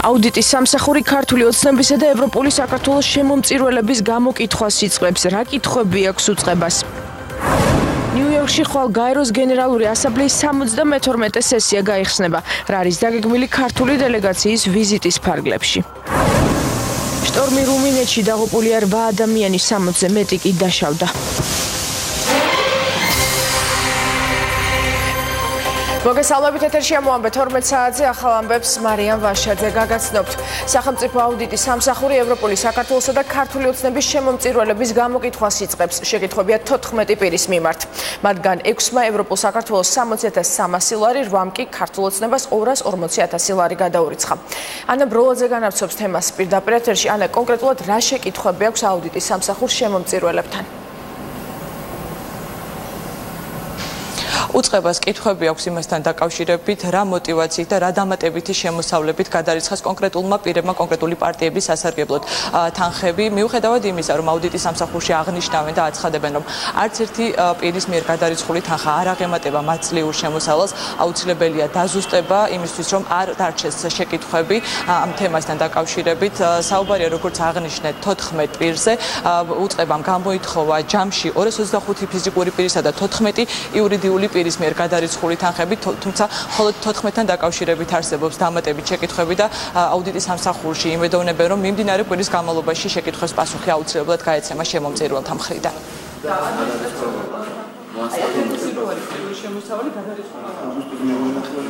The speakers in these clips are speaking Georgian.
აუდიტის სამსახური ქართული ოცნებისა და ევროპული საქართველოს შემომწირველების გამოკითხვას იწყებს. რა კითხვები აქვს უწყებას? ნიუ-იორკში ხვალ გაერო-ს გენერალური ასამბლეის 72 სესია გაიხსნება. რა არის დაგეგმილი ქართული დელეგაციის ვიზიტის ფარგლებში? შტორმი რუმინეთში დაღუპულია 8 ადამიანი, 60-ზე მეტი კი დაშავდა. მოგესალმებით, ეთერშია მოამბე 12 საათზე ახალ ამბებს მარიამ ვაშაძე გაგაცნობთ. სახელმწიფო აუდიტის სამსახური ევროპული საქართველოსა და ქართული ოცნების შემომწირველების გამოკითხვას იწყებს. შეკითხვებია 14 პირის მიმართ. მათგან 6-მა ევროპულ საქართველოს 60,300 ლარი, 8-მ კი ქართულ ოცნებას 240,000 ლარი გადაურიცხა. ანა ბროლაძე განაცხობს თემას პირდაპირ ეთერში. ანა, კონკრეტულად რა შეკითხვები აქვს აუდიტის სამსახურს შემომწირველებთან? უწყებას კითხვები აქვს იმასთან დაკავშირებით, რა მოტივაციით და რა დამატებითი შემოსავლებით გადარიცხეს კონკრეტულმა პირებმა კონკრეტული პარტიების სასარგებლოდ თანხები, მიუხედავად იმისა, რომ აუდიტის სამსახურში აღნიშნავენ და აცხადებენ, რომ არც ერთი პირის მიერ გადარიცხული თანხა არ აღემატება მათ წლიურ შემოსავალს, აუცილებელია დაზუსტება იმისთვის, რომ არ დარჩეს შეკითხვები ამ თემასთან დაკავშირებით. საუბარია, როგორც აღნიშნეთ, 14 პირზე, უწყებამ გამოითხოვა ჯამში 225 ფიზიკური პირისა და 14 იურიდიული პირის მიერ გადარიცხული თანხები, თუმცა მხოლოდ 14-თან დაკავშირებით არსებობს დამატებით შეკითხვები და აუდიტის სამსახურში იმედოვნებენ, რომ მიმდინარე კვირის განმავლობაში შეკითხვებს პასუხი აუცილებლად გაეცემა შემომწირველთა მხრიდან.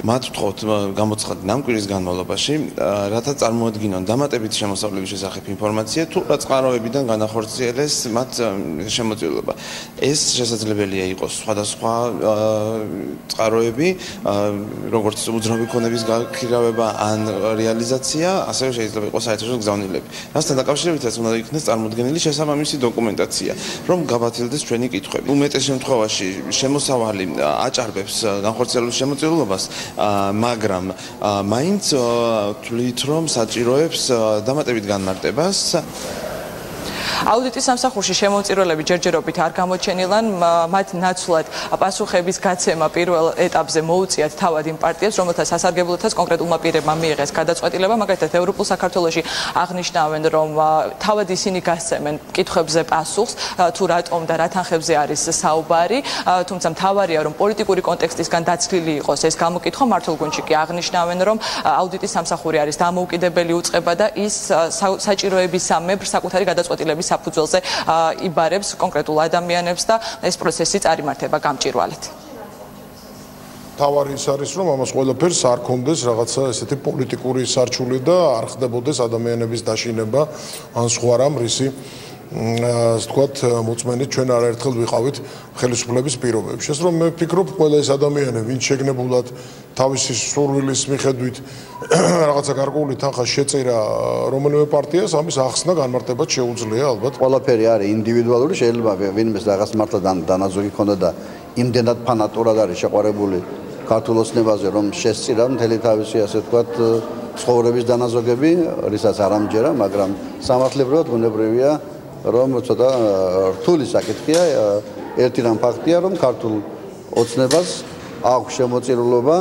მათ ვთხოვთ გამოცხადდნენ ამ კვირის განმავლობაში, რათა წარმოადგინონ დამატებითი შემოსავლების შესახებ ინფორმაცია, თუ რა წყაროებიდან განახორციელეს მათ შემოწირულობა. ეს შესაძლებელია იყოს სხვადასხვა წყაროები, როგორც უძრავი ქონების გაქირავება ან რეალიზაცია, ასევე შეიძლება იყოს საერთაშორისო გზავნილები. რასთან დაკავშირებითაც უნდა იქნეს წარმოდგენილი შესაბამისი დოკუმენტაცია, რომ გავათილდეს ჩვენი კითხვები. უმეტეს შემთხვევაში შემოსავალი აჭარბებს განხორციელების შემოწირულობას, მაგრამ მაინც თვლით, რომ საჭიროებს დამატებით განმარტებას. აუდიტის სამსახურში შემომწირველები ჯერჯერობით არ გამოჩენილან, მათ ნაცვლად პასუხების გაცემა პირველ ეტაპზე მოუწიათ თავად იმ პარტიებს, რომელთა სასარგებლოდაც კონკრეტულმა პირებმა მიიღეს გადაწყვეტილება, მაგალითად ევროპულ საქართველოში აღნიშნავენ, რომ თავად ისინი გასცემენ კითხვებზე პასუხს, თუ რატომ და რა თანხებზე არის საუბარი, თუმცა მთავარია, რომ პოლიტიკური კონტექსტისგან დაცლილი იყოს ეს გამოკითხვა, მართლგუნდში კი აღნიშნავენ, რომ აუდიტის სამსახური არის დამოუკიდებელი უწყება და ის საჭიროების სამებრ საკუთარი გადაწყვეტილების საფუძველზე იბარებს კონკრეტულ ადამიანებს და ეს პროცესი წარიმართება გამჭირვალედ. თავარი ის არის, რომ ამას ყველაფერს არ კონდეს რაღაცა ესეთი პოლიტიკური სარჩული და არ ხდებოდეს ადამიანების დაშინება ან სხვა რამ რისი ასე ვთქვათ, მოწმენით ჩვენ არაერთხელ ვიყავით ხელისუფლების პირობებში. ეს რომ მე ვფიქრობ, ყველა ეს ადამიანები, ვინც შეგნებულად თავისი სურვილის მიხედვით რაღაცა გარკვეული თანხა შეწერა რომელიმე პარტიას, ამის ახსნა განმარტებად შეუძლია ალბათ. ყველაფერი არის ინდივიდუალური, შეიძლება ვინმეს რაღაც მართლა დანაზოგი ქონდა და იმდენად ფანატურად არის შეყვარებული ქართულ ოცნებაზე, რომ შესწირა მთელი თავისი ასე ვთქვათ ცხოვრების დანაზოგები, რისაც არ ამჯერა, მაგრამ სამართლებრივად უნებრივია რომ ცოტა რთული საკითხია, ერთი რამ ფაქტია, რომ ქართულ ოცნებას აქვს შემოწირულობა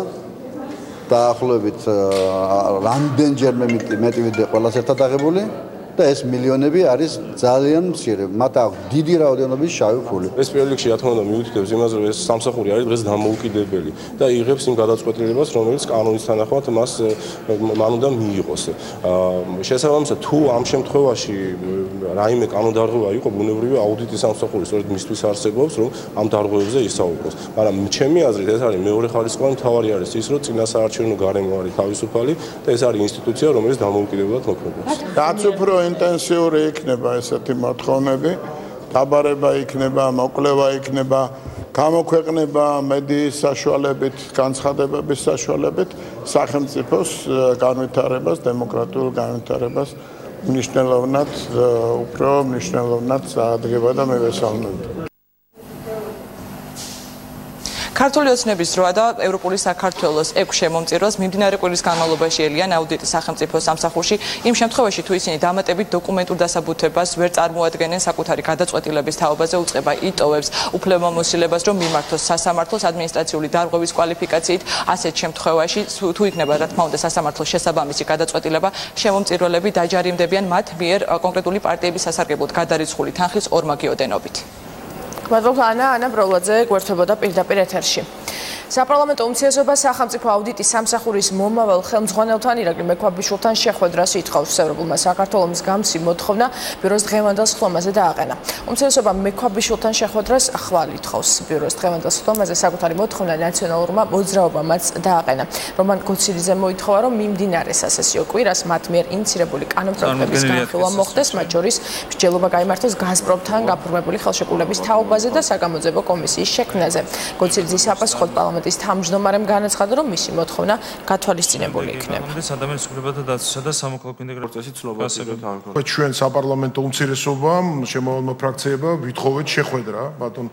დაახლოებით რამდენჯერმე მეტი ვიდრე ყველას ერთად აღებული და ეს მილიონები არის ძალიან მცირე. მათ აქვს დიდი რაოდენობის შავი ფული. ეს პირველ რიგში რა თქმა უნდა მიუთითებს იმას, რომ ეს სამსახური არის დღეს დამოუკიდებელი და იღებს იმ გადაწყვეტილებას, რომელიც კანონის თანახმად მას უნდა მიიღოს. შესაბამისად, თუ ამ შემთხვევაში რაიმე კანონდარღვევა იყო, ბუნებრივია აუდიტის სამსახური სწორედ მისთვის არსებობს, რომ ამ დარღვევებზე ისაუბროს. მაგრამ ჩემი აზრით ეს არის მეორე ხარისხოვანი, მთავარი არის ის, რომ წინასაარჩევნო გარემო არის თავისუფალი და ეს არის ინსტიტუცია, რომელიც დამოუკიდებლად მოქმედებს. რაც უფრო ინტენსიური იქნება ესეთი მოთხოვნები, დაბარება იქნება, მოკვლევა იქნება, გამოქვეყნება მედიის საშუალებით, განცხადებების საშუალებით, სახელმწიფოს განვითარებას, დემოკრატიულ განვითარებას მნიშვნელოვნად, უფრო მნიშვნელოვნად წაადგება და მივესალმებით. ქართული ოცნების დროა და ევროპული საქართველოს ექვს შემომწირველს მიმდინარე კვირის განმავლობაში ელიან აუდიტის სახელმწიფო სამსახურში იმ შემთხვევაში თუ ისინი დამატებით დოკუმენტურ დასაბუთებას ვერ წარმოადგენენ საკუთარი გადაწყვეტილების თაობაზე უწყება იტოვებს უფლებამოსილებას რომ მიმართოს სასამართლოს ადმინისტრაციული დარღვევის კვალიფიკაციით ასეთ შემთხვევაში თუ იქნება რა თქმა უნდა სასამართლოს შესაბამისი გადაწყვეტილება შემომწირველები დაჯარიმდებიან მათ მიერ კონკრეტული პარტიების სასარგებლოდ გადარიცხული თანხის ორმაგი ოდენობით. მადლობა ანა ბროლაძე გვერდებოდა პირდაპირ ეთერში. საპარლამენტო უმცირესობა სახელმწიფო აუდიტის სამსახურის მომავალ ხელმძღვანელთან ირაკლი მექვაბიშვილთან შეხვედრას ითხოვს. ევროპულმა საქართველოს გამსი მოთხოვნა ბიუროს დღევანდელ სხდომაზე დააყენა. უმცირესობა მექვაბიშვილთან შეხვედრას ხვალ ითხოვს. ბიუროს დღევანდელ სხდომაზე საკუთარი მოთხოვნა ნაციონალურმა მოძრაობამაც დააყენა. რომან გოცირიძე მოითხოვა რომ მიმდინარე სასესიო კვირას მათ მიერ ინიცირებული კანონპროექტების განხილვა მოხდეს, მათ შორის მსჯელობა გაიმართოს გაზპრომთან გაფორმებული ხელშეკრულების თაობაზე და საგამოძიებო კომისიის შექმნაზე. გოცირიძის საპასუხოდ პარლამენტის თავმჯდომარემ განაცხადა, რომ მისი მოთხოვნა გათვალისწინებული იქნება. ადამიანის უფლებათა დაცვისა და სამოქალაქო ინტეგრაციის ცნობას ჩვენ საპარლამენტო უმცირესობამ შემოვალმა ფრაქციებმა ვითხოვეთ შეხვედრა ბატონ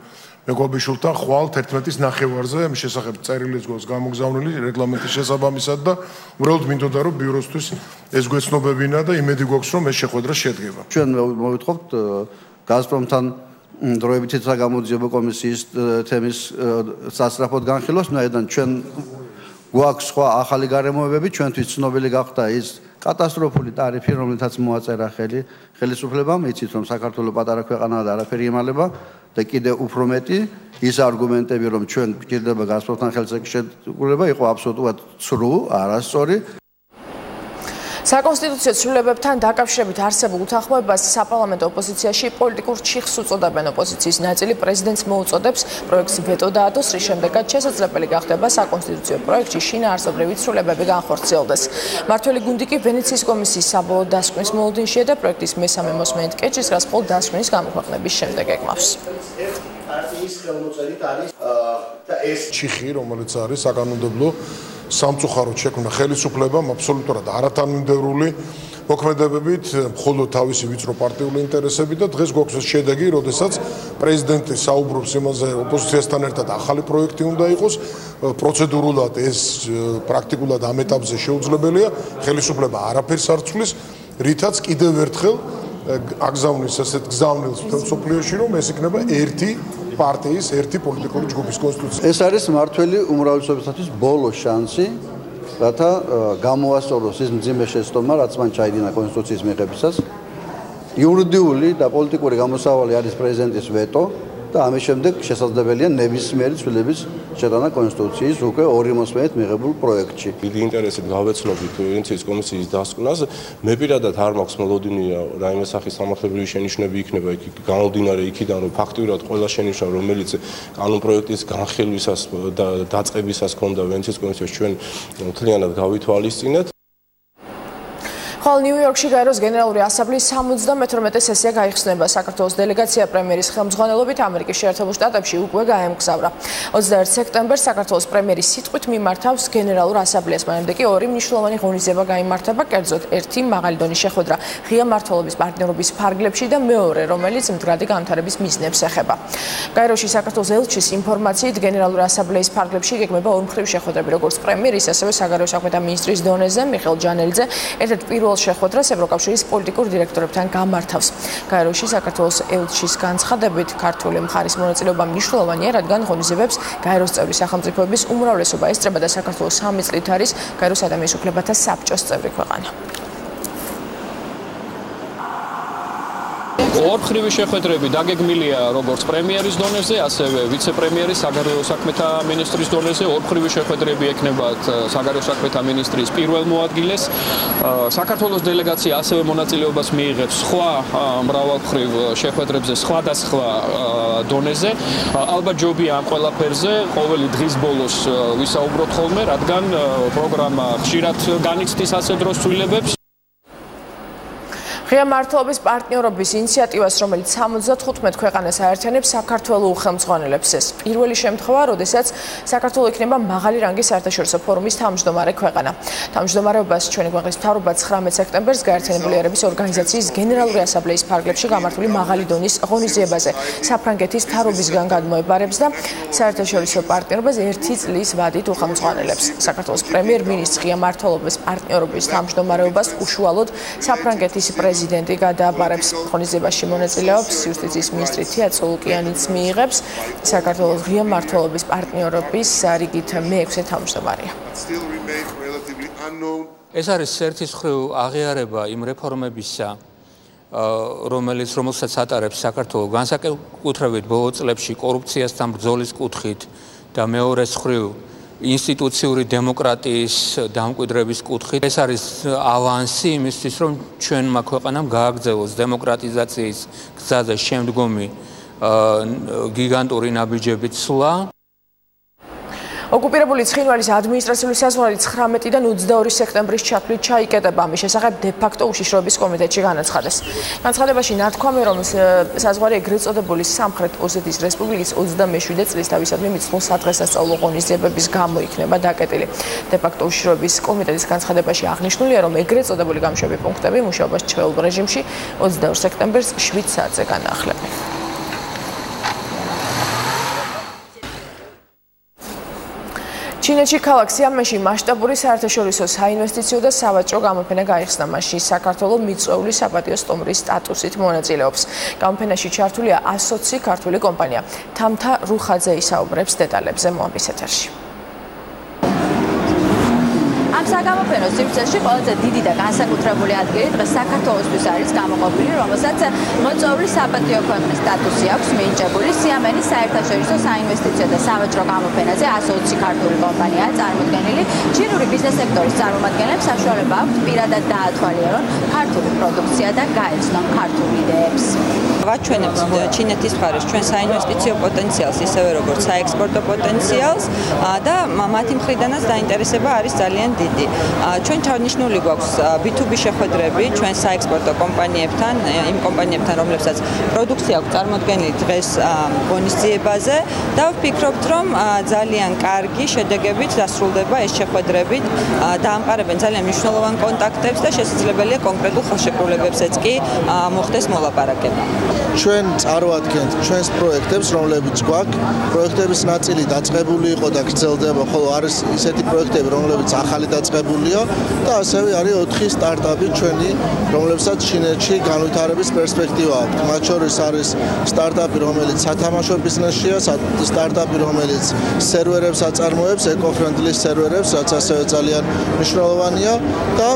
მექვაბიშვილთან ხვალ 11-ის ნახევარზე ამის შესახებ წერილიც გვაქვს გამოგზავნილი რეგლამენტის შესაბამისად და უბრალოდ მინდოდა რომ ბიუროსთვის ეს გვეცნობებინა და იმედი გვაქვს რომ ეს შეხვედრა შედგება. ჩვენ მოვითხოვთ გაზპრომთან დროებითი საგამოძიებო კომისიის თემის სასწრაფოდ განხილვას, ვინაიდან ჩვენ გვაქვს სხვა ახალი გარემოებები, ჩვენთვის ცნობილი გახდა ის კატასტროფული ტარიფი, რომელთაც მოაწერა ხელისუფლებამ, იცით რომ საქართველოს პატარა ქვეყანაა და არაფერი იმალება და კიდევ უფრო მეტი ის არგუმენტები, რომ ჩვენ გვჭირდება გაზპრომთან ხელშეკრულება, იყო აბსოლუტურად ცრუ, არასწორი. საკონსტიტუციო ცვლილებებთან დაკავშირებით არსებულ უთანხმოებას საპარლამენტო ოპოზიციაში პოლიტიკურ ჩიხს უწოდებენ. ოპოზიციის ნაწილი პრეზიდენტს მოუწოდებს პროექტს ვეტო დაადოს, რის შემდეგაც შესაძლებელი გახდება საკონსტიტუციო პროექტში შინაარსობრივი ცვლილებები განხორციელდეს. მართველი გუნდი კი ვენეციის კომისიის საბოლოო დასკვნის მოლოდინშია და პროექტის მესამე მოსმენით კეჭრის რას მხოლოდ დასკვნის გამოქვეყნების შემდეგ ეკმავს. ეს ჩიხი, რომელიც არის საკანონმდებლო სამწუხაროდ შექმნა ხელისუფლებამ აბსოლუტურად არათანმიმდევრული მოქმედებებით, მხოლოდ თავისი ვიწრო პარტიული ინტერესები და დღეს გვაქვს ეს შედეგი, როდესაც პრეზიდენტი საუბრობს იმაზე, ოპოზიციასთან ერთად ახალი პროექტი უნდა იყოს, პროცედურულად ეს პრაქტიკულად ამ ეტაპზე შეუძლებელია, ხელისუფლება არაფერს არ ცვლის, რითაც კიდევ ერთხელ აგზავნის ასეთ გზავნილს მსოფლიოში, რომ ეს იქნება ერთი პარტიის ერთი პოლიტიკური ჯგუფის კონსტიტუცია. ეს არის მართველი უმრავლესობისათვის ბოლო შანსი, რათა გამოასწოროს ის მძიმე შეცდომა, რაც მან ჩაიდინა კონსტიტუციის მიღებისას. იურიდიული და პოლიტიკური გამოსავალი არის პრეზიდენტის ვეტო და ამის შემდეგ შესაძლებელია ნებისმიერი ცვლილების შეტანა კონსტიტუციის უკვე ორი მოსმენით მიღებულ პროექტში. დიდი ინტერესით გავეცნობით ვენეციის კომისიის დასკვნას. მე პირადად არ მაქვს მოლოდინი რაიმე სახის სამართლებრივი შენიშვნები იქნება იქ გამომდინარე იქიდან რომ ფაქტიურად ყველა შენიშვნა რომელიც კანონპროექტის განხილვისას და დაწყებისას ჰქონდა ვენეციის კომისიაში ჩვენ მთლიანად გავითვალისწინეთ. ხვალ ნიუ-იორკში გაერო-ს გენერალური ასამბლეის 78 სესია გაიხსნება. საქართველოს დელეგაცია პრემიერის ხელმძღვანელობით ამერიკის შეერთებულ შტატებში უკვე გაემგზავრა. 21 სექტემბერს საქართველოს პრემიერის სიტყვით მიმართავს გენერალურ ასამბლეას, მანამდე კი ორი მნიშვნელოვანი ღონისძიება გაიმართება, კერძოდ ერთი მაღალი დონის შეხვედრა ღია მმართველობის პარტნიორობის ფარგლებში და მეორე, რომელიც მდგრადი განვითარების მიზნებს ეხება. გაეროში საქართველოს ელჩის ინფორმაციით გენერალური ასამბლეის ფარგლებში იგეგმება ორმხრივი შეხვედრები, როგორც პრემიერის, ასევე საგარეო საქმეთა მინისტრის დონეზე მიხეილ ჯანელიძე ერთ-ერთ პირველ შეხვედრას ევროკავშირის პოლიტიკურ დირექტორებთან გამართავს. გაეროში საქართველოს ელჩის განცხადებით ქართული მხარის მონაწილეობა მნიშვნელოვანია, რადგან ღონისძიებებს გაეროს წევრი სახელმწიფოების უმრავლესობა ესწრება და საქართველოს 3 წლით არის გაეროს ადამიანის უფლებათა საბჭოს წევრი ქვეყანა. ორხრივი შეხვედრები დაგეგმილია როგორც პრემიერის დონეზე, ასევე ვიცე-პრემიერის საგარეო საქმეთა მინისტრის დონეზე. ორხრივი შეხვედრები ექნებათ საგარეო საქმეთა მინისტრის პირველ მოადგილეს. საქართველოს დელეგაცია ასევე მონაწილეობას მიიღებს სხვა მრავალხრივ შეხვედრებზე სხვადასხვა დონეზე. ალბათ ჯობია ამ ყველაფერზე ყოველი დღის ბოლოს ვისაუბროთ ხოლმე, რადგან პროგრამა ხშირად განიცდის ასე დროს ცვლილებებს. ღია მმართველობის პარტნიორობის ინიციატივას, რომელიც 75 ქვეყანას აერთიანებს, საქართველოს უხელმძღვანელებს ეს. პირველი შემთხვევა, როდესაც საქართველოს იქნება მაღალი რანგის საერთაშორისო ფორუმის თავმჯდომარე ქვეყანა. თავმჯდომარეობას ჩვენი ქვეყნის მთავრობა 19 სექტემბერს გაერთიანებული ერების ორგანიზაციის გენერალური ასამბლეის ფარგლებში გამართული მაღალი დონის ღონისძიებაზე საფრანგეთის მთავრობისგან გადმოებარებს და საერთაშორისო პარტნიორობას 1 წლის ვადით უხელმძღვანელებს. საქართველოს პრემიერ-მინისტრს ღია მმართველობის პარტნიორობის თავმჯდომარეობას უშუალოდ საფრანგეთის პრეზიდენტი გადააბარებს. ღონისძიებაში მონაწილეობს იუსტიციის მინისტრი თია წოლუკიანიც მიიღებს. საქართველოს ღია მმართველობის პარტნიორობის რიგით მე-6 თავმჯდომარეა. ეს არის ერთის მხრივ აღიარება იმ რეფორმებისა, რომელსაც ატარებს საქართველოს განსაკუთრებით ბოლო წლებში კორუფციასთან ბრძოლის კუთხით და მეორეს მხრივ ინსტიტუციური დემოკრატიის დამკვიდრების კუთხით. ეს არის ავანსი იმისთვის, რომ ჩვენმა ქვეყანამ გააგრძელოს დემოკრატიზაციის გზაზე შემდგომი გიგანტური ნაბიჯებით სვლა. ოკუპირებული ცხინვალის ადმინისტრაციული საზღვარი 19-დან 22 სექტემბრის ჩათვლით ჩაიკეტება. ამის შესახებ დე-ფაქტო უშიშროების კომიტეტში განაცხადეს. განცხადებაში ნათქვამია, რომ საზღვარი ეგრეთ წოდებული სამხრეთ ოსეთის რესპუბლიკის 27 წლის თავისადმი მიწყვილ სადღესასწაულო ღონისძიებების გამო იქნება დაკეტილი. დე-ფაქტო უშიშროების კომიტეტის განცხადებაში აღნიშნულია, რომ ეგრეთ წოდებული გამშვები პუნქტები მუშაობას ჩვეულებრივ რეჟიმში 22 სექტემბერს 7 საათზე განაახლებენ. ჩინეთში ქალაქ სიამენში მასშტაბური საერთაშორისო საინვესტიციო და სავაჭრო გამოფენა გაიხსნა. მასში საქართველოს მიწვეული საპატიო სტუმრის სტატუსით მონაწილეობს. გამოფენაში ჩართულია 120 ქართული კომპანია. თამთა რუხაძე ისაუბრებს დეტალებზე მოამბის ეთერში. ამ საგამოფენო სივრცეში ყველაზე დიდი და განსაკუთრებული ადგილი დღეს საქართველოსთვის არის გამოყოფილი, რომელსაც მოწვეული საპატიო ქვეყნის სტატუსი აქვს მინიჭებული. სიამენის საერთაშორისო საინვესტიციო და სავაჭრო გამოფენაზე 120 ქართული კომპანიაა წარმოდგენილი. ჩინური ბიზნეს სექტორის წარმომადგენლებს საშუალება აქვთ პირადად დაათვალიერონ ქართული პროდუქცია და გაეცნონ ქართულ იდეებს. ვაჩვენებთ ჩინეთის მხარეს ჩვენ საინვესტიციო პოტენციალს, ისევე როგორც საექსპორტო პოტენციალს და მათი მხრიდანაც დაინტერესება არის ძალიან დიდი. ჩვენ ჩავნიშნული გვაქვს B2B შეხვედრები ჩვენ საექსპორტო კომპანიებთან, იმ კომპანიებთან, რომლებსაც პროდუქცია აქვს წარმოდგენილი დღეს ღონისძიებაზე და ვფიქრობთ, რომ ძალიან კარგი შედეგებით დასრულდება ეს შეხვედრები, დაამყარებენ ძალიან მნიშვნელოვან კონტაქტებს და შესაძლებელია კონკრეტულ ხელშეკრულებებზეც კი მოხდეს მოლაპარაკება. ჩვენ წარვადგენთ ჩვენს პროექტებს, რომლებიც გვაქვს. პროექტების ნაწილი დაწყებული იყო და გრძელდება, ხოლო არის ისეთი პროექტები, რომლებიც ახალი დაწყებულია და ასევე არის 4 სტარტაპი ჩვენი, რომლებსაც ჩინეთში განვითარების პერსპექტივა აქვს. მათ შორის არის სტარტაპი, რომელიც სათამაშო ბიზნესშია, სტარტაპი, რომელიც სერვერებს აწარმოებს, ეკო-ფრენდლი სერვერებს, რაც ასევე ძალიან მნიშვნელოვანია და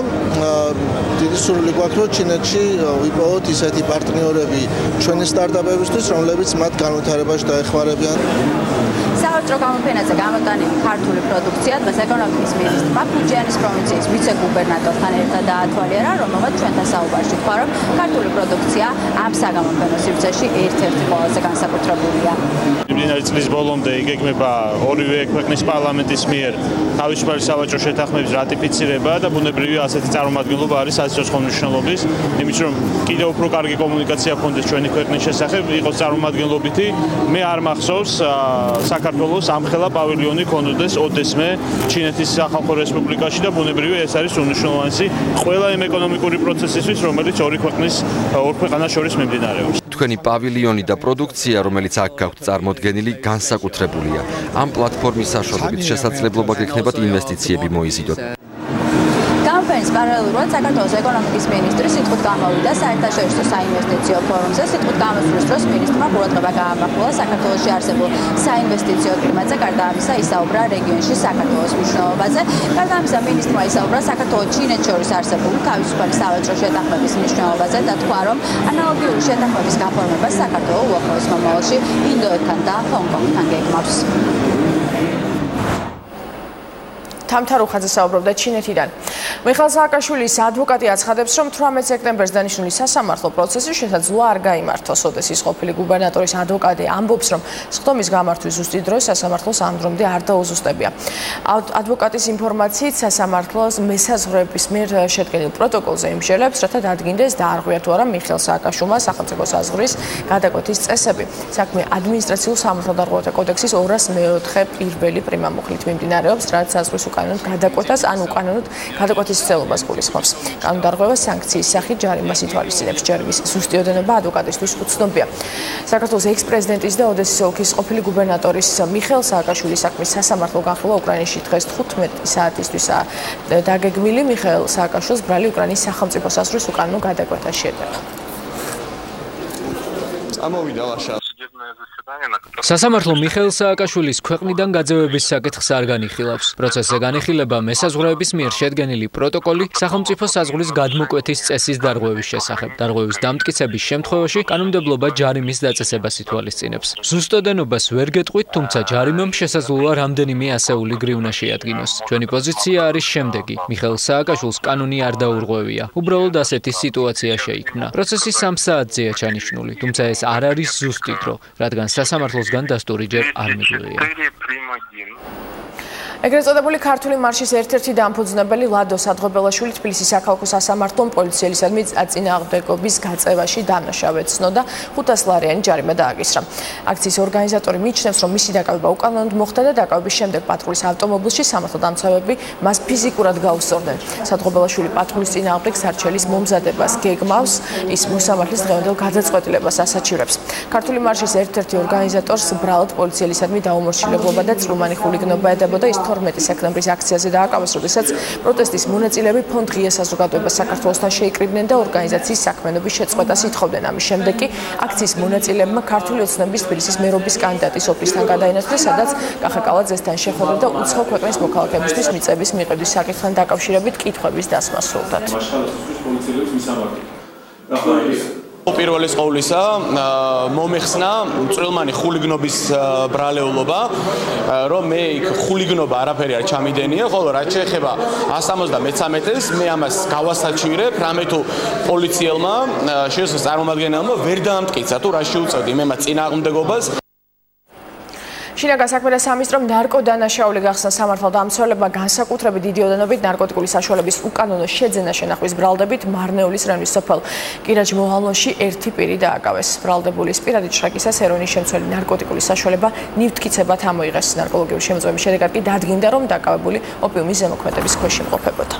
დიდი სურვილი გვაქვს, რომ ჩინეთში ვიპოვოთ ისეთი პარტნიორები ჩვენი სტარტაპებისთვის, რომლებიც მათ განვითარებაში დაეხმარებიან. სავაჭრო გამოფენაზე გამოტანილი ქართული პროდუქცია დღეს ეკონომიკის მინისტრმა ფუჯიანის პროვინციის ვიცე-გუბერნატორთან ერთად დაათვალიერა, რომელმაც ჩვენთან საუბარში თქვა, რომ ქართული პროდუქცია ამ საგამოფენო სივრცეში ერთ-ერთი ყველაზე განსაკუთრებულია. მიმდინარე წლის ბოლომდე იგეგმება ორივე ქვეყნის პარლამენტის მიერ თავისუფალი სავაჭრო შეთანხმების რატიფიცირება და ბუნებრივია ასეთი წარმომადგენლობა არის საერთაშორისო მნიშვნელობის, იმიტომ რომ კიდევ უფრო კარგი კომუნიკაცია ჰქონდეს ჩვენი ქვეყნის შესახებ, იყოს წარმომადგენლობითი. მე არ მახსოვს საქართველოს ამხელა პავილიონი ქონდეს ოდესმე ჩინეთის სახალხო რესპუბლიკაში და ბუნებრივია ეს არის უნიშნულოვანესი ყველა იმ ეკონომიკური პროცესისთვის, რომელიც ორი ქვეყანას შორის მიმდინარეობს. თქვენი პავილიონი და პროდუქცია, რომელიც აქ გაქვთ წარმოდგენილი, განსაკუთრებულია. ამ პლატფორმის საშუალებით შესაძლებლობა გექნებათ ინვესტიციები მოიზიდოთ. გამოფენის პარალელურად საქართველოს ეკონომიკის მინისტრი სიტყვით გამოვიდა საერთაშორისო საინვესტიციო ფორუმზე. სიტყვით გამოსვლის დროს მინისტრმა ყურადღება გაამახვილა საქართველოში არსებულ საინვესტიციო კლიმატზე, გარდა ამისა ისაუბრა რეგიონში საქართველოს მნიშვნელობაზე. გარდა ამისა მინისტრმა ისაუბრა საქართველოს ჩინეთს შორის არსებული თავისუფალი სავაჭრო შეთანხმების მნიშვნელობაზე და თქვა, რომ ანალოგიური შეთანხმების გაფორმება საქართველოს უახლოეს მომავალში ინდოეთთან და ჰონგ-კონგთან გეგმავს. თამთარუხაძე საუბრობდა ჩინეთიდან. მიხეილ სააკაშვილის ადვოკატი აცხადებს, რომ 18 სექტემბერს დანიშნული სასამართლო პროცესი შესაძლოა არ გაიმართოს. ოდესის ყოფილი გუბერნატორის ადვოკატი ამბობს, რომ სხდომის გამართვის ზუსტი დრო სასამართლოს ამ დრომდე არ დაუზუსტებია. ადვოკატის ინფორმაციით სასამართლოს მესაზღვრეების მიერ შედგენილ პროტოკოლზე იმსჯელებს, რათა დადგინდეს დაარღვია თუ არა მიხეილ სააკაშვილმა სახელმწიფო საზღვრის გადაკვეთის წესები. საქმე ადმინისტრაციულ სამართალდარღვევათა კოდექსის 204 პირველი პრიმამუხლით მიმდინარეობს, რაც საზღვრის უკანონოდ გადაკვეთას ან უკანონოდ გადაკვეთის ცდილობას გულისხმობს. კანონდარღვევა სანქციის სახით ჯარიმას ითვალისწინებს. ჯარიმის ზუსტი ოდენობა ადვოკატისთვის უცნობია. საქართველოს ექს-პრეზიდენტის და ოდესის ოლქის ყოფილი გუბერნატორის მიხეილ სააკაშვილის საქმის სასამართლო განხილვა უკრაინაში დღეს 15 საათისთვის დაგეგმილი. მიხეილ სააკაშვილს ბრალი უკრაინის სახელმწიფო საზღვრის უკანონო გადაკვეთა შეედება. ამოვიდა ლაშა. სასამართლო მიხეილ სააკაშვილის ქვეყნიდან გაძევების საკითხს არ განიხილავს. პროცესზე განიხილება მესაზღვრეების მიერ შედგენილი პროტოკოლი სახელმწიფო საზღვრის გადმოკვეთის წესის დარღვევის შესახებ. დარღვევის დამტკიცების შემთხვევაში კანონმდებლობა ჯარიმის დაწესებას ითვალისწინებს. ზუსტოდენობას ვერ გეტყვით, თუმცა ჯარიმამ შესაძლოა რამდენიმე ასეული გრივნა შეადგინოს. ჩვენი პოზიცია არის შემდეგი: მიხეილ სააკაშვილს კანონი არ დაურღვევია. უბრალოდ ასეთი სიტუაცია შეიქმნა. პროცესი 3 საათზეა ჩანიშნული, თუმცა ეს არ არის ზუსტი დრო, რადგან სასამართლოსგან დასტური ჯერ არ მიგვიღია. ეგრეთ წოდებული ქართული მარშის ერთ-ერთი დამფუძნებელი ლადო სადღობელაშვილი თბილისის საქალაქო სასამართლომ პოლიციელისადმი წინააღმდეგობის გაწევაში დამნაშავედ ცნოდა 500 ლარიანი ჯარიმა დააკისრა. აქციის ორგანიზატორი მიიჩნევს, რომ მისი დაკავება უკანონოდ მოხდა და დაკავების შემდეგ პატრულის ავტომობილში სამართალდამცავები მას ფიზიკურად გაუსწორდნენ. სადღობელაშვილი პატრულის წინააღმდეგ სარჩელის მომზადებას გეგმავს, ის მოსამართლის დღევანდელ გადაწყვეტილებას ასაჩივრებს. ქართული მარშის ერთ-ერთი ორგანიზატორს ბრალად პოლიციელისადმი დაუმორჩილებლობა და წვრილმანი ხულიგნობა ედებოდა. 12 სექტემბრის აქციაზე დააკავეს, როდესაც პროტესტის მონაწილეები ფონდ ღია საზოგადოებას საქართველოსთან შეიკრიბნენ და ორგანიზაციის საქმიანობის შეწყვეტას ითხოვდნენ. ამის შემდეგ კი აქციის მონაწილეებმა ქართული ოცნების თბილისის მერობის კანდიდატის ოფისთან გადაინაცვლეს, სადაც კახაკალაძესთან შეხვედრა და უცხო ქვეყნის მოქალაქეებისთვის მიწების მიყიდვის საკითხთან დაკავშირებით კითხვების დასმა სურდათ. პირველის ყოვლისა მომეხსნა წვრილმანი ხულიგნობის ბრალეულობა, რომ მე იქ ხულიგნობა არაფერი არ ჩამიდენია, ხოლო რაც შეეხება 173-ს მე ამას გავასაჩივრებ, რამე თუ პოლიციელმა შესაძლოა წარმომადგენელმა ვერ დაამტკიცა თუ რა შეუწევდი მე მას წინააღმდეგობას. შინაგან საქმეთა სამინისტრომ ნარკოდანაშაული გახსნა სამართალდამცველებმა განსაკუთრებით დიდი ოდენობით ნარკოტიკული საშუალების უკანონო შეძენა შენახვის ბრალდებით მარნეულის რაიონის სოფელ კირაჯ-მოალმოში ერთი პირი დააკავეს. ბრალდებულის პირადი ჭრაკისას ჰეროინის შემცველი ნარკოტიკული საშუალება ნივთკიცებად ამოიღეს. ნარკოლოგიური შემოწმების შედეგად კი დადგინდა, რომ დაკავებული ოპიუმის ზემოქმედების ქვეშ იმყოფებოდა.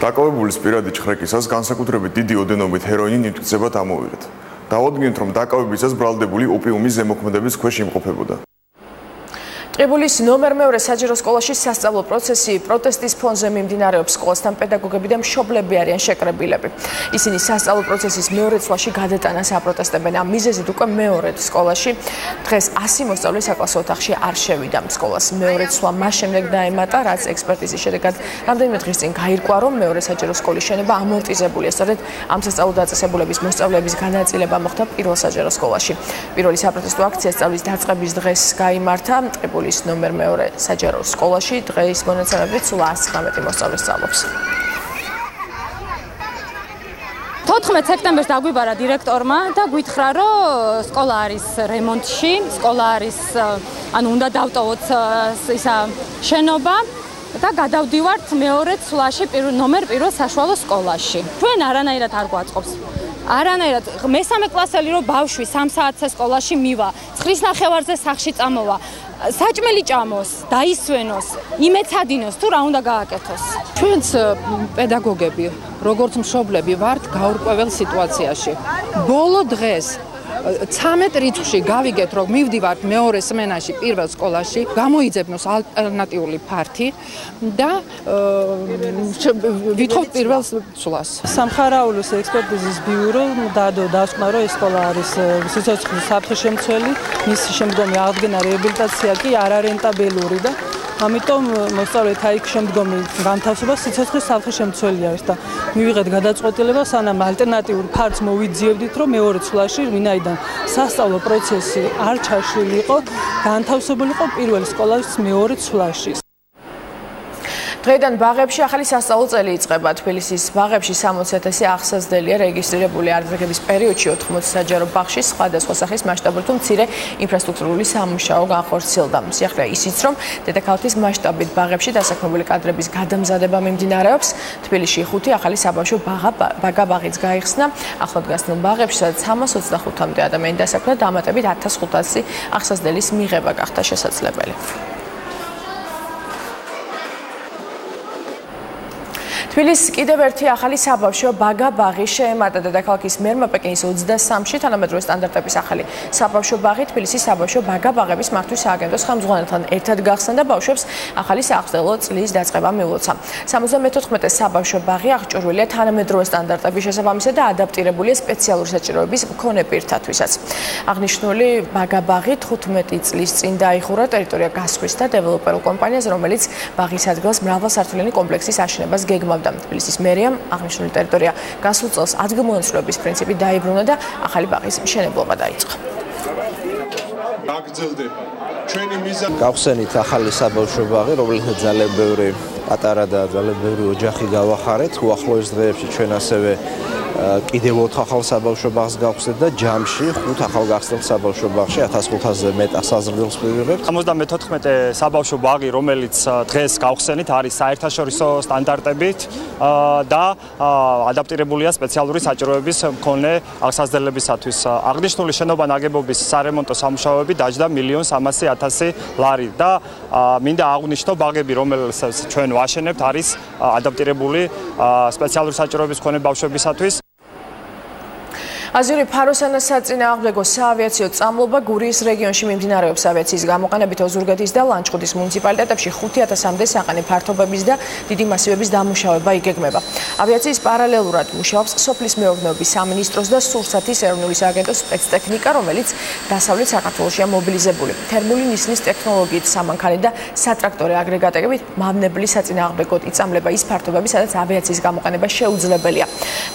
დაკავებულის პირადი ჭრაკისას განსაკუთრებით დიდი ოდენობით ჰეროინი ნივთკიცებად ამოიღეთ. დავადგინეთ, რომ დაკავებისას ბრალდებული ოპიუმის ზემოქმედების ქვეშ იმყოფებოდა. ტყიბულის ნომერ მეორე საჯარო სკოლაში სასწავლო პროცესი პროტესტის ფონზე მიმდინარეობს. სკოლასთან პედაგოგები და მშობლები არიან შეკრებილები. ისინი სასწავლო პროცესის მეორე წლაში გადატანას აპროტესტებენ. ამ მიზეზით უკვე მეორედ სკოლაში დღეს 100 მოსწავლე საკლასო ოთახში არ შევიდა. სკოლას მეორე წლა მას შემდეგ დაემატა, რაც ექსპერტიზის შედეგად რამდენიმე დღის წინ გაირკვა, რომ მეორე საჯარო სკოლის შენება ამორტიზებულია. სწორედ ამ სასწავლო დაწესებულების მოსწავლეების განაწილება მოხდა პირველ საჯარო სკოლაში. პირველი საპროტესტო აქცია სწავლის დაწყების დღეს გაიმართა. ნომერ მეორე საჯარო სკოლაში დღეს მონაცემებით სულ 119 მოსწავლე სწავლობს. 14 სექტემბერს დაგვიბარა დირექტორმა და გვითხრა, რომ სკოლა არის რემონტში, სკოლა არის, ანუ უნდა დავტოვოთ ისა შენობა და გადავდივართ მეორე წლაში ნომერ პირველ საშუალო სკოლაში. ჩვენ არანაირად არ გვაწყობს. არანაირად მესამე კლასელი რო ბავშვი 3 საათზე სკოლაში მივა, 9 ნახევარზე სახლში წამოვა, საჭმელი ჭამოს, დაისვენოს, იმეცადინოს თუ რა უნდა გააკეთოს. ჩვენც პედაგოგები, როგორც მშობლები ვართ გაურკვეველ სიტუაციაში. ბოლო დღეს 13 რიცხვში გავიგეთ, რომ მივდივართ მეორე სმენაში პირველ სკოლაში, გამოიძებნოს ალტერნატიული ფართი და ვითხოვთ პირველ სვლას. სამხარაულოს ექსპერტიზის ბიურო დადო დასკვნა, რომ ეს სკოლა არის სიცოცხლის საფრთხე შემცველი, მისი შემდგომი აღდგენა რეაბილიტაცია კი არარენტაბელური და ამიტომ მოსწავლეთა იქ შემდგომი განთავსება სიცოცხლის სამხედრო არის და მივიღეთ გადაწყვეტილება, სანამ ალტერნატიულ ფარც მოვიძიებდით, რომ მეორე ცვლაში, ვინაიდან სასწავლო პროცესი არ ჩაშლილი იყო, განთავსებულიყო პირველი სკოლის მეორე ცვლაში. დღეიდან ბაღებში ახალი სასწავლო წელი იწყება. თბილისის ბაღებში 60,000 აღსაზრდელია რეგისტრირებული არტგების პერიოდში 80 საჯარო ბაღში სხვადასხვა სახის მასშტაბური თუ მცირე ინფრასტრუქტურული სამუშაო განხორციელდა. სიახლეა ისიც, რომ დედაქალაქის მასშტაბით ბაღებში დასაქმებული კადრების გადამზადება მიმდინარეობს. თბილისში 5 ახალი საბავშვო ბაღიც გაიხსნა. ახლადგასწნილ ბაღებში, სადაც 325-მდე ადამიანი დასაქმდა, დამატებით 1500 აღსაზრდელის მიღება გახდა შესაძლებელი. თბილისს კიდევ ერთი ახალი საბავშვო ბაღი შეემატა დედაქალაქის მერმა პეკინის 23-ში თანამედროვე სტანდარტების ახალი საბავშვო ბაღი თბილისის საბავშვო ბაღების მართვის სააგენტოს ხელმძღვანელთან ერთად გახსნა და ბავშვებს ახალი საახსნელო წლის დაწყება მიულოცა. 74 საბავშვო ბაღი აღჭურვილია თანამედროვე სტანდარტების შესაბამისად და ადაპტირებულია სპეციალური საჭიროების მქონე პირთათვისაც. აღნიშნული ბაღი 15 წლის წინ დაიხურა ტერიტორია გასხვის და დეველოპერულ კომპანიას, რომელიც ბაღის ადგილას მრავალსართულიანი კომპლექსის აშენებას გეგმავდა. თბილისის მერიამ აღნიშნული ტერიტორია გასულ წელს ადგილმონაცვლეობის პრინციპით დაიბრუნა და ახალი ბაღის მშენებლობა დაიწყო. გავხსენით ახალი საბავშვო ბაღი, რომელსაც ძალიან ბევრი პატარა და ძალიან ბევრი ოჯახი გავახარეთ. უახლოეს დღეებში ჩვენ ასევე კიდევ 4 ახალ საბავშვო ბაღს გავხსნით და ჯამში 5 ახალ გახსნილ საბავშვო ბაღში 1500-ზე მეტ ასაზრდელს მივიღებთ. 74 საბავშვო ბაღი, რომელიც დღეს გავხსენით, არის საერთაშორისო სტანდარტებით და ადაპტირებულია სპეციალური საჭიროების მქონე აღსაზრდელებისათვის. აღნიშნული შენობა ნაგებობის სარემონტო სამუშაოები დაჯდა 1,300,000 ლარი და მინდა აღვნიშნო ბაღები, რომელსაც ჩვენ ვაშენებთ, არის ადაპტირებული სპეციალური საჭიროების მქონე ბავშვებისათვის. აზიური ფაროსანა საწინააღმდეგო საავიაციო წამლობა გურიის რეგიონში მიმდინარეობს. ავიაციის გამოყენებით ოზურგეთის და ლანჩხუთის მუნიციპალიტეტებში 5000-მდე საყანე ფართობების და დიდი მასივების დამუშავება იგეგმება. ავიაციის პარალელურად მუშაობს სოფლის მეურნეობის სამინისტროს და სურსათის ეროვნული სააგენტოს სპეცტექნიკა, რომელიც დასავლეთ საქართველოშია მობილიზებული. თერმული ნისლის ტექნოლოგიით სამანქანე და სატრაქტორე აგრეგატებით მავნებლი საწინააღმდეგოდ იწამლება ის ფართობები, სადაც ავიაციის გამოყენება შეუძლებელია.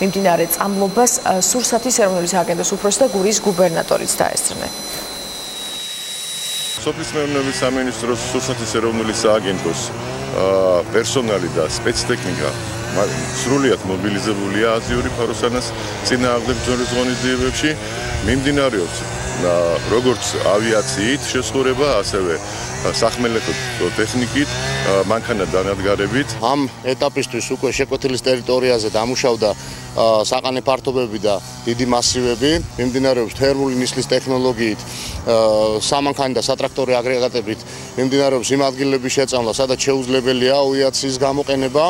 მიმდინარე წამლობას სურსათის ეროვნული სააგენტოს უფროსი და გურიის გუბერნატორიც დაესწრნენ. სოფლის მეურნეობის სამინისტროს სურსათის ეროვნული სააგენტოს პერსონალი და სპეცტექნიკა სრულიად მობილიზებულია აზიური ფაროსანას წინააღმდეგ ბრძოლის ღონისძიებებში. მიმდინარეობს როგორც ავიაციით შესხურება, ასევე სახმელეთო ტექნიკით, მანქანა დანადგარებით. ამ ეტაპისთვის უკვე შეკვეთილის ტერიტორიაზე დამუშავდა საყანე ფართობები და დიდი მასივები. მიმდინარეობს თერმული ნისლის ტექნოლოგიით, სამანქანე და სატრაქტორე აგრეგატებით მიმდინარეობს იმ ადგილების შეწამლა, სადაც შეუძლებელია ავიაციის გამოყენება.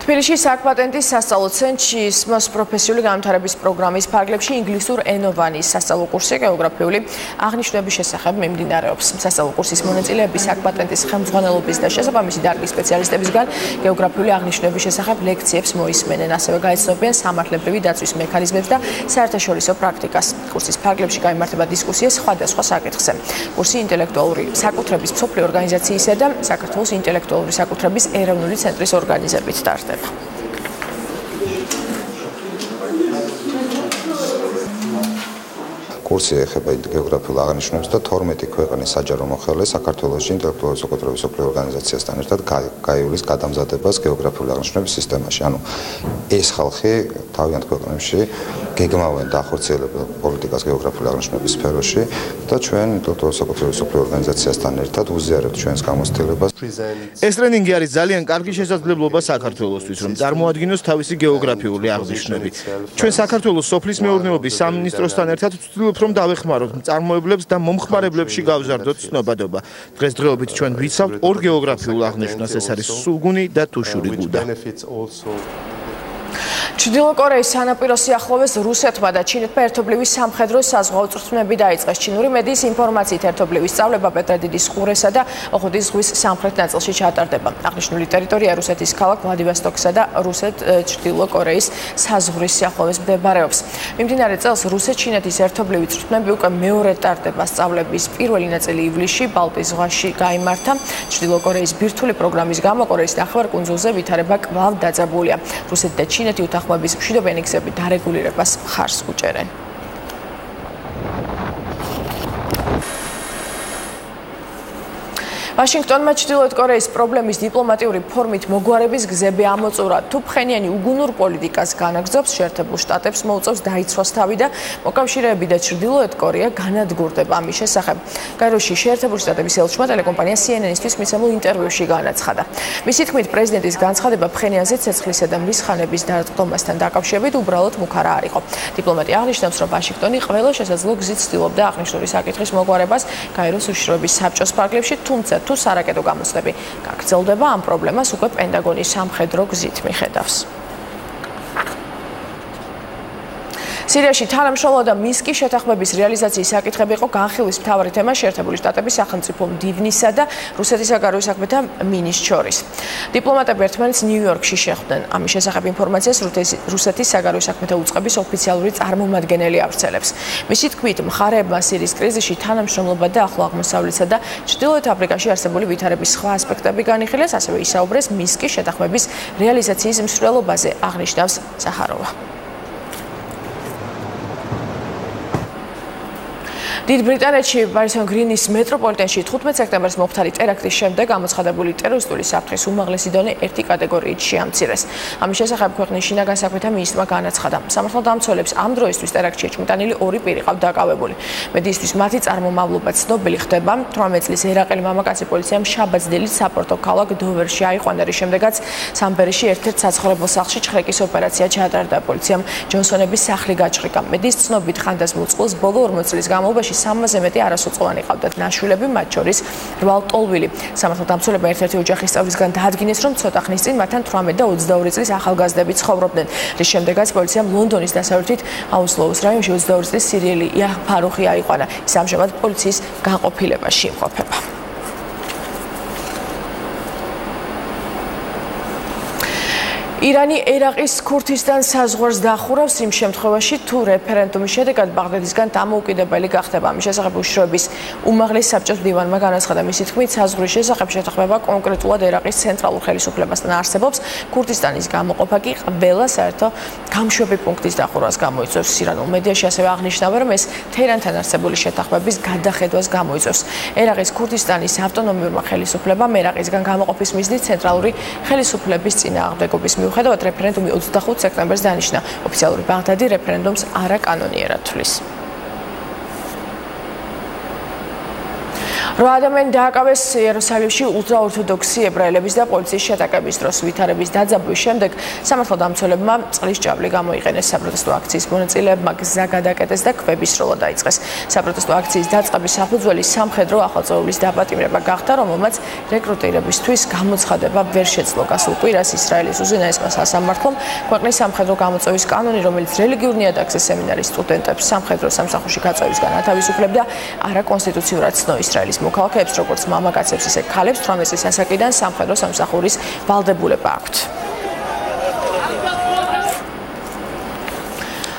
თბილისში საკპატენტის სასწავლო ცენტრში SMOS პროფესიული განვითარების პროგრამის ფარგლებში ინგლისურ ენოვანი სასწავლო კურსი გეოგრაფიული აღნიშვნების შესახებ მიმდინარეობს. სასწავლო კურსის მონაწილეები საკპატენტის ხელმძღვანელობის და შესაბამისი დარგის სპეციალისტებისგან გეოგრაფიული აღნიშვნების შესახებ ლექციებს მოისმენენ, ასევე გაეცნობიან სამართლებრივი დაცვის მექანიზმებს და საერთაშორისო პრაქტიკას. კურსის ფარგლებში გაიმართება დისკუსია სხვადასხვა საკითხზე. კურსი ინტელექტუალური საკუთრების მსოფლიო ორგანიზაციისა და საქართველოს ინტელექტუალური საკუთრების ეროვნული ცენტრის ორგანიზებით ტარდება. კურსი ეხება გეოგრაფიულ აღნიშვნებს და 12 ქვეყნის საჯარო მოხელე საქართველოს ინტელექტუალური საკუთრების მსოფლიო ორგანიზაციასთან ერთად გაივლის გადამზადებას გეოგრაფიული აღნიშვნების სისტემაში. ანუ ეს ხალხი თავიანთ ქვეყნებში გეგმავენ დახორციელებელ პოლიტიკას გეოგრაფიული აღნიშვნების სფეროში და ჩვენ ინტელექტუალური საკუთრების მსოფლიო ორგანიზაციასთან ერთად უზიარებთ ჩვენს გამოცდილებას. ეს ტრენინგი არის ძალიან კარგი შესაძლებლობა საქართველოსთვის, რომ წარმოადგინოს თავისი გეოგრაფიული აღნიშვნები. ჩვენ საქართველოს სოფლის მეურნეობის სამინისტროსთან ერთად ვცდილობთ რომ დავეხმაროთ მწარმოებლებს და მომხმარებლებში გავზარდოთ ცნობადობა. დღესდღეობით ჩვენ ვიცავთ ორ გეოგრაფიულ აღნიშვნას, ეს არის სულგუნი და თუშური გუდა. ჩრდილო კორეის სანაპირო სიახლოვეს რუსეთმა და ჩინეთმა ერთობლივი სამხედრო საზღვაო წვრთნები დაიწყეს. ჩინური მედიის ინფორმაციით ერთობლივი სწავლება პეტრედიდის ყურესა და ოხოტის ზღვის სამხრეთ ნაწილში ჩატარდება. აღნიშნული ტერიტორია რუსეთის ქალაქ ვლადივოსტოკსა და რუსეთ-ჩრდილო კორეის საზღვრის სიახლოვეს მდებარეობს. მიმდინარე წელს რუსეთ-ჩინეთის ერთობლივი წვრთნები უკვე მეორე ტარდება. სწავლების პირველი ნაწილი ივლისში ბალტიის ზღვაში გაიმართა. ჩრდილო კორეის ბირთვული პროგრამის გამო კორეის ნახევარკუნძულზე ვითარება კვლავ დაძაბულია. რუსეთი და ჩინეთი უთანხმოების მშვიდობიანი გზების დარეგულირებას მხარს უჭერენ. ვაშინგტონმა ჩრდილოეთ კორეის პრობლემის დიპლომატიური ფორმით მოგვარების გზები ამოწურა. თუ ფხენიანი უგუნურ პოლიტიკას განაგრძობს, შეერთებულ შტატებს მოუწევს დაიცვას თავი და მოკავშირეები და ჩრდილოეთ კორეა განადგურდება ამის შესახებ. გაერო-ში შეერთებულ შტატების ელჩმა ტელეკომპანია CNN-ისთვის მისცემულ ინტერვიუში განაცხადა. მისი თქმით, პრეზიდენტის განცხადება ფხენიანზე ცეცხლისა და მრისხანების დარტყმასთან დაკავშირებით უბრალოდ მუქარა არ იყო. დიპლომატი აღნიშნავს, რომ ვაშინგტონი ყველა შესაძლო გზით ცდილობდა აღნიშნული საკითხის მოგვარებას გაერო-ს უშიშროების საბჭოს ფარგლებში, თუმცა თუ სარაკეტო გამოცდები გაგრძელდება, ამ პრობლემას უკვე პენტაგონი სამხედრო გზით მიხედავს. სირიაში თანამშრომლობა და მისკის შეთანხმების რეალიზაციის საკითხები იყო განხილვის მთავარი თემა შეერთებული შტატების სახელმწიფო მდივნისა და რუსეთის საგარეო საქმეთა მინისტრს შორის. დიპლომატები ერთმანეთს ნიუ-იორკში შეხვდნენ. ამის შესახებ ინფორმაციას რუსეთის საგარეო საქმეთა უწყების ოფიციალური წარმომადგენელი ავრცელებს. მისი თქმით, მხარეებმა სირიის კრიზისში თანამშრომლობა და ახლო აღმოსავლეთსა და ჩრდილოეთ აფრიკაში არსებული ვითარების სხვა ასპექტები განიხილეს, ასევე ისაუბრეს მისკის შეთანხმების რეალიზაციის მსვლელობაზე, აღნიშნავს საჰაროვა. დიდ ბრიტანეთში ბარისონ გრინის მეტროპოლიტენში 15 სექტემბერს მომხდარი ტერაქტის შემდეგ გამოცხადებული ტერორისტული საფრთხის უმაღლესი დონე ერთი კატეგორიით შეამცირეს. ამის შესახებ ქვეყნის შინაგან საქმეთა მინისტრმა განაცხადა. სამართალდამცველებს ამ დროისთვის ტერაქტში ეჭვმიტანილი ორი პირი ყავთ დაკავებული. მედიისთვის მათი წარმომავლობა ცნობილი ხდება. 18 წლის ერაყელი მამაკაცი პოლიციამ შაბათს დილით საპორტო ქალაქ დოვერში აიყვანა, რის შემდეგაც სამბერიში ერთ-ერთ საცხოვრებელ სახლში ჩხრეკის ოპერაცია ჩაატარა. პოლიციამ ჯონსონების სახლი გაჩხრიკა. მედიის ცნობით ხანდაზმულ წყვილს ბოლო 40 წლის განმავლობაში 300-ზე მეტი არასრულწლოვანი ყავდათ ნაშვილები, მათ შორის 8 ტოლვილი. სამართალდამცველებმა ერთ-ერთი ოჯახის წევრისგან დაადგინეს, რომ ცოტა ხნის წინ მათთან 18 და 22 წლის ახალგაზრდები ცხოვრობდნენ. რის შემდეგაც პოლიციამ ლონდონის დასავლეთით აუსლოუს რაიონში 22 წლის სირიელი იაჰ ფარუხი აიყვანა. ის ამჟამად პოლიციის განყოფილებაში იმყოფება. ირანი ერაყის ქურთისტან საზღვარს დახურავს იმ შემთხვევაში, თუ რეფერენდუმის შედეგად ბაღდადისგან დამოუკიდებელი გახდება. ამის შესახებ უშიშროების უმაღლეს საბჭოს მდივანმა განაცხადა. მისი თქმით, საზღვრის შესახებ შეთანხმება კონკრეტულად ერაყის ცენტრალურ ხელისუფლებასთან არსებობს. ქურთისტანის გამოყოფა კი ყველა საერთო გამშვები პუნქტის დახურვას გამოიწვევს. ირანულ მედიაში ასევე აღნიშნავენ, რომ ეს თეირანთან არსებული შეთანხმების გადახედვას გამოიწვევს. ერაყის ქურთისტანის ავტონომიურმა ხელისუფლებამ ერაყისგან გამოყოფის მიზნით ცენტრალური ხელისუფლების წინააღმდეგობის მიუხედავად რეფერენდუმი 25 სექტემბერს დანიშნა. ოფიციალური ბაღდადი რეფერენდუმს არაკანონიერად თვლის. 8 ადამიანი დააკავეს იერუსალიმში ულტრაორთოდოქსი ებრაელების და პოლიციის შეტაკების დროს. ვითარების დაძაბვის შემდეგ სამართალდამცველებმა წყლის ჭავლი გამოიყენეს. საპროტესტო აქციის მონაწილეებმა გზა გადაკეტეს და ქვების სროლა დაიწყეს. საპროტესტო აქციის დაწყების საფუძველი სამხედრო ახალწეულის დაპატიმრება გახდა, რომელმაც რეკრუტირებისთვის გამოცხადება ვერ შეძლო. გასულ კვირას ისრაელის უზენაესმა სასამართლომ ქვეყნის სამხედრო გამოწვევის კანონი, რომელიც რელიგიურ ნიადაგზე სემინარის სტუდენტებს სამხედრო სამსახურში გაწევისგან ათავისუფლებდა, არაკონსტიტუციურად ცნო ისრაელის მოქალაქეებს, როგორც მამაკაცებს, ისე ქალებს 18 წლის ასაკიდან სამხედრო სამსახურის ვალდებულება აქვთ.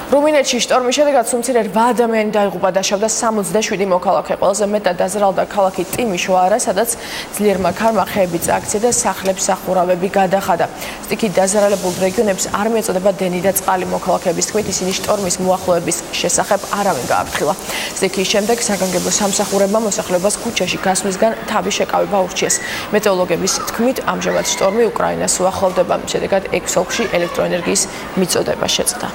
რუმინეთში შტორმის შედეგად სუმცირე 8 ადამიანი დაიღუპა, დაშავდა 67 მოქალაქე. ყველაზე მეტად დაზარალდა ქალაქი ტიმიშოარა, სადაც ძლიერმა ქარმა ხეები წააქცია და სახლებს სახურავები გადახადა. სტიქით დაზარალებულ რეგიონებს არ მიეწოდება დენი და წყალი. მოქალაქეების თქმით, ისინი შტორმის მოახლოების შესახებ არავინ გააფრთხილა. სტიქის შემდეგ საგანგებო სამსახურებმა მოსახლეობას ქუჩაში გასვლისგან თავი შეკავება ურჩიეს. მეტეოროლოგების თქმით, ამჟამად შტორმი უკრაინას უახლოვდება. შედეგად 6 ოლქში ელექტროენერგიის მიწოდება შეწყდა.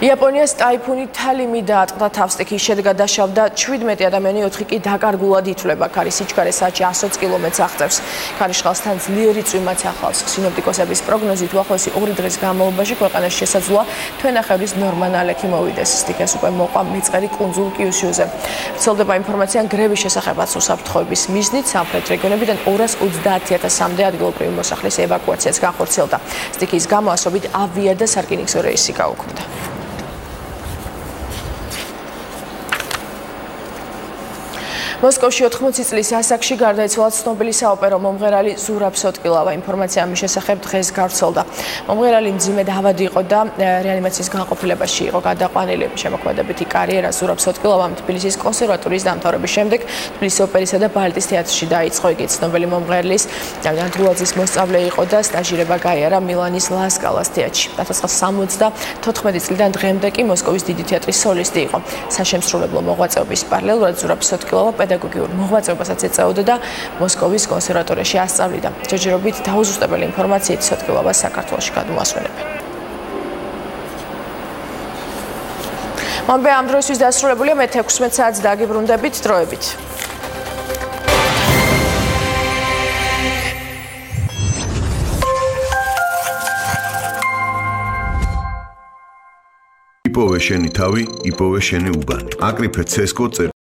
იაპონიას ტაიფუნი თალიმი დაატყდა თავს სტიქის შედგა დაშავდა 17 ადამიანი 4 კი დაკარგულად ითვლება ქარის სიჩქარე საათში 120 კილომეტრს აღწევს ქარიშხალსთან ძლიერი წვიმაც ახალს სინოპტიკოსების პროგნოზით უახლოესი 2 დღის განმავლობაში ქვეყანაში შესაძლოა თვენახევრის ნორმა ნალექი მოვიდეს სტიქეს უკვე მოყვა მეწყერი კუნძულ კიუსიუზე ვრცელდება ინფორმაცია გრევის შესახებაც უსაფრთხოების მიზნით სამხრეთ რეგიონებიდან 230,000-მდე ადგილობრივი მოსახლის ევაკუაციაც განხორციელდა სტიქის გამო ასობით ავია და სარკინიგზო რეისი გაუქმდა მოსკოვში 80 წლის ასაკში გარდაიცვალა ცნობილი საოპერო მომღერალი ზურაბ სოტკილავა. ინფორმაცია ამის შესახებ დღეს გავრცელდა. მომღერალი მძიმე დაავადი იყო და რეანიმაციის განყოფილებაში იყო გადაყვანილი. შემოქმედებითი კარიერა ზურაბ სოტკილავამ თბილისის კონსერვატორიის დამთავრების შემდეგ თბილისის ოპერისა და ბალეტის თეატრში დაიწყო. იგი ცნობილი მომღერლის ანდრუაძის მოსწავლე იყო და სტაჟირება გაიარა მილანის ლა სკალას თეატრში. 1974 წლიდან დღემდე კი მოსკოვის დიდი თეატრის სოლისტი იყო. საშემსრულებლო მოღვაწეობის პარალელურად ზურაბ სოტკილავა პედაგოგიურ მოღვაწეობასაც ეწეოდა და მოსკოვის კონსერვატორიაში ასწავლიდა. ჯერჯერობით დაუზუსტებელი ინფორმაციით სოტკილავას საქართველოში გადმოასვენებენ. მოამბე ამ დროისთვის დასრულებულია მე 16 საათს დაგიბრუნდებით დროებით. იპოვე შენი თავი, იპოვე შენი უბანი. აკრიფე ცესკო